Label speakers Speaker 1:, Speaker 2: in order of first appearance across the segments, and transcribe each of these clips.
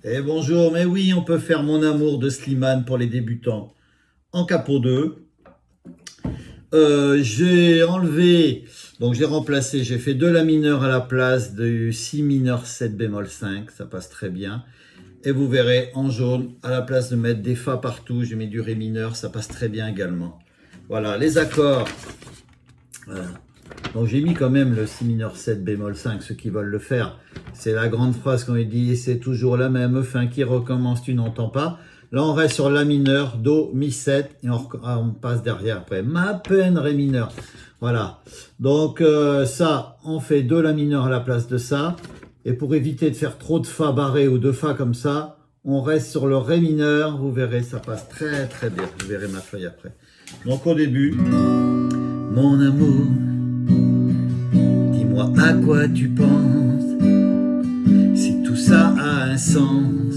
Speaker 1: Eh bonjour, mais oui, on peut faire Mon amour de Slimane pour les débutants en capo 2. J'ai enlevé, donc j'ai remplacé, j'ai fait de la mineur à la place du si mineur 7 bémol 5, ça passe très bien. Et vous verrez en jaune, à la place de mettre des fa partout, j'ai mis du ré mineur, ça passe très bien également. Voilà, les accords. Voilà. Donc j'ai mis quand même le si mineur 7 bémol 5, ceux qui veulent le faire. C'est la grande phrase qu'on dit, c'est toujours la même fin qui recommence, tu n'entends pas. Là on reste sur la mineur, do, mi 7, et on passe derrière après. Ma peine, ré mineur. Voilà. Donc ça, on fait do la mineur à la place de ça. Et pour éviter de faire trop de fa barré ou de fa comme ça, on reste sur le ré mineur. Vous verrez, ça passe très très bien. Vous verrez ma feuille après. Donc au début, mon amour, dis-moi à quoi tu penses, si tout ça a un sens.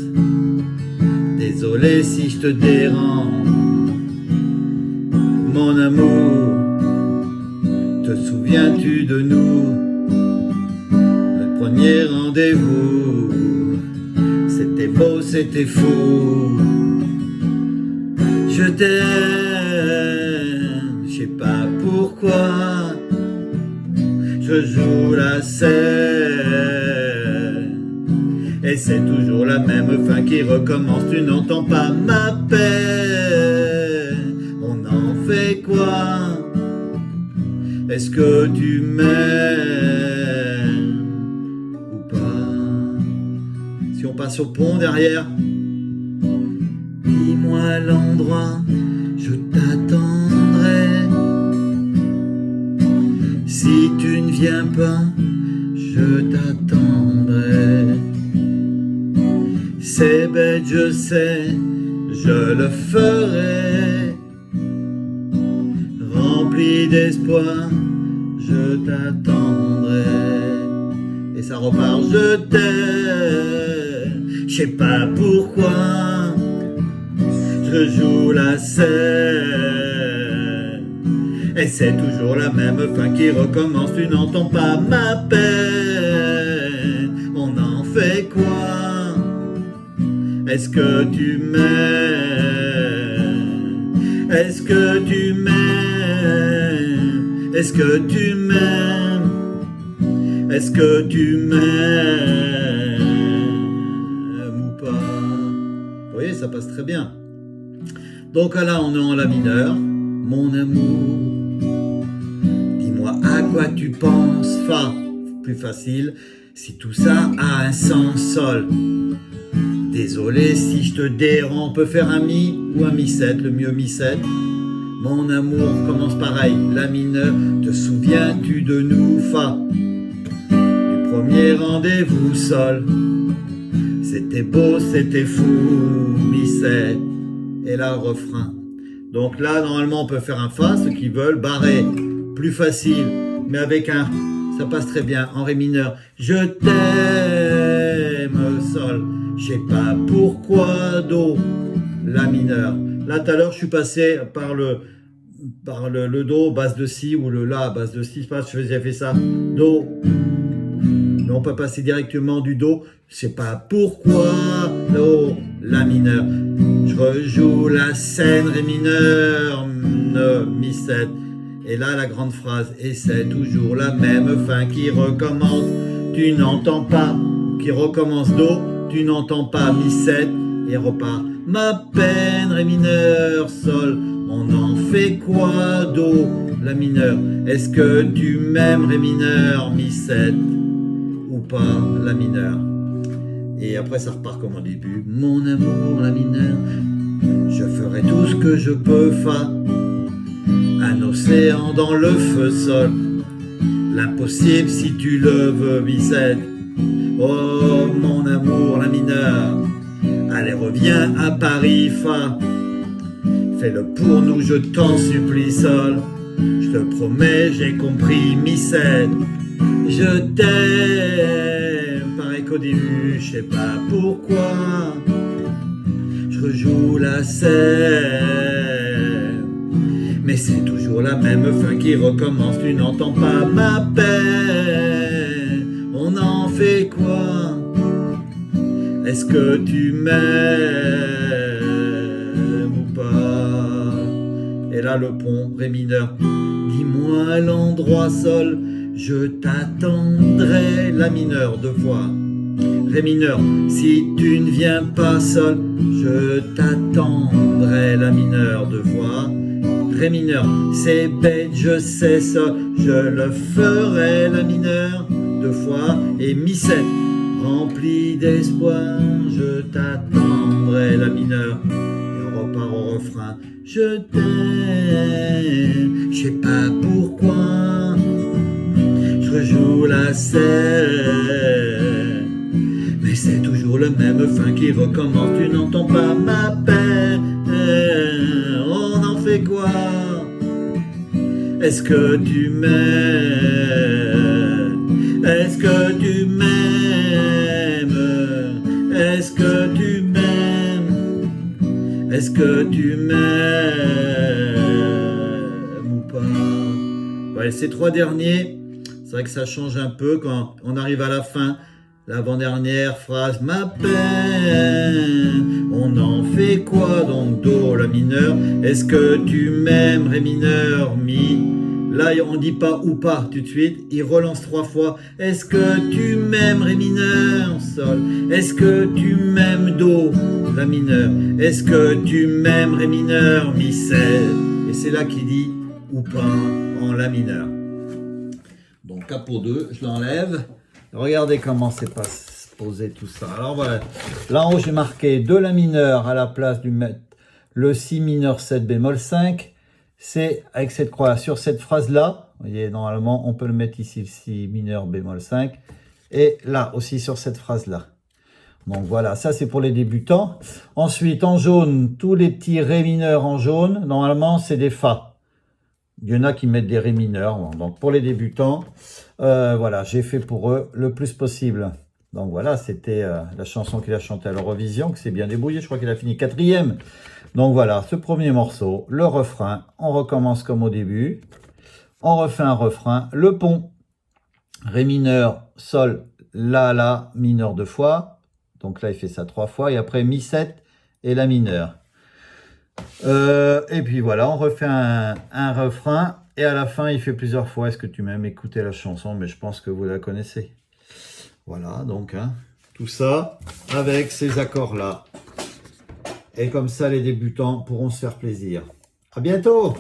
Speaker 1: Désolé si je te dérange, mon amour, te souviens-tu de nous, notre premier rendez-vous? C'était beau, c'était fou. Je t'aime, je sais pas pourquoi, je joue la scène, et c'est toujours la même fin qui recommence. Tu n'entends pas ma peine, on en fait quoi? Est-ce que tu m'aimes ou pas? Si on passe au pont derrière, dis-moi l'endroit, je t'attendrai. Si tu ne viens pas, je t'attendrai. C'est bête, je sais, je le ferai. Rempli d'espoir, je t'attendrai. Et ça repart, je t'aime. Je sais pas pourquoi, je joue la scène, et c'est toujours la même fin qui recommence. Tu n'entends pas ma peine, on en fait quoi? Est-ce que tu m'aimes? Est-ce que tu m'aimes? Est-ce que tu m'aimes? Est-ce que tu m'aimes ou pas? Vous voyez, ça passe très bien. Donc là, on est en la mineur. Mon amour, dis-moi à quoi tu penses. Fa, plus facile. Si tout ça a un sens, sol. Désolé si je te dérange. On peut faire un mi ou un mi 7. Le mieux mi 7. Mon amour commence pareil. La mineur, te souviens-tu de nous? Fa. Du premier rendez-vous, sol. C'était beau, c'était fou. Mi 7. Et là, refrain. Donc là, normalement, on peut faire un fa, ceux qui veulent, barré, plus facile, mais avec un, ça passe très bien, en ré mineur. Je t'aime, sol, je sais pas pourquoi, do, la mineur. Là, tout à l'heure, je suis passé par le do, base de si, ou le la, base de si, je j'ai fait ça, do. Mais on peut passer directement du do, je sais pas pourquoi, do, la mineur. Je rejoue la scène, ré mineur, mi 7. Et là, la grande phrase, et c'est toujours la même fin qui recommence. Tu n'entends pas, qui recommence do, tu n'entends pas, mi 7, et repart. Ma peine, ré mineur, sol, on en fait quoi, do, la mineur? Est-ce que tu m'aimes, ré mineur, mi 7, ou pas, la mineur? Et après ça repart comme au début. Mon amour, la mineur, je ferai tout ce que je peux, fa. Un océan dans le feu, sol. L'impossible si tu le veux, mi 7. Oh mon amour, la mineur, allez reviens à Paris, fa. Fais-le pour nous, je t'en supplie, sol. Je te promets, j'ai compris, mi 7. Je t'aime, pareil qu'au début, je sais pas pourquoi. Je rejoue la scène, mais c'est toujours la même fin qui recommence. Tu n'entends pas ma peine, on en fait quoi? est-ce que tu m'aimes ou pas? Et là le pont, ré mineur, dis-moi l'endroit sol, je t'attendrai, la mineur deux fois. Ré mineur, si tu ne viens pas sol, je t'attendrai, la mineur deux fois. Ré mineur, c'est bête, je sais ça, je le ferai, la mineur deux fois. Et mi 7, rempli d'espoir, je t'attendrai, la mineur. Et on repart au refrain, je t'aime, je sais pas pourquoi, je rejoue la scène, mais c'est toujours le même fin qui recommence. Tu n'entends pas ma peine, on en fait quoi? Est-ce que tu m'aimes? Est-ce que tu m'aimes? Est-ce que tu m'aimes? Est-ce que tu m'aimes ou pas? Ouais, ces trois derniers, c'est vrai que ça change un peu quand on arrive à la fin. L'avant-dernière phrase, ma peine, on en fait quoi? Donc do, la mineur, est-ce que tu m'aimes, ré mineur, mi. Là on dit pas ou pas tout de suite, il relance trois fois, est-ce que tu m'aimes, ré mineur, sol, est-ce que tu m'aimes, do, la mineur, est-ce que tu m'aimes, ré mineur, mi 7, et c'est là qu'il dit ou pas en la mineur. Donc K pour 2, je l'enlève. Regardez comment c'est pas posé tout ça. Alors voilà, là en haut j'ai marqué de la mineur à la place du le si mineur 7 bémol 5. C'est avec cette croix sur cette phrase là. Vous voyez, normalement on peut le mettre ici, le si mineur bémol 5. Et là aussi sur cette phrase là. Donc voilà, ça c'est pour les débutants. Ensuite en jaune, tous les petits ré mineurs en jaune, normalement c'est des fa. Il y en a qui mettent des ré mineurs. Donc pour les débutants, voilà, j'ai fait pour eux le plus possible. Donc voilà, c'était la chanson qu'il a chantée à l'Eurovision, qui s'est bien débrouillé. Je crois qu'il a fini 4e. Donc voilà, ce premier morceau, le refrain. On recommence comme au début. On refait un refrain. Le pont, ré mineur, sol, la mineur 2 fois. Donc là, il fait ça 3 fois. Et après, mi 7 et la mineure. Et puis voilà, on refait un refrain. Et à la fin, il fait plusieurs fois. Est-ce que tu m'aimes? Écouter la chanson, mais je pense que vous la connaissez. Voilà, donc, hein, tout ça avec ces accords-là. Et comme ça, les débutants pourront se faire plaisir. À bientôt!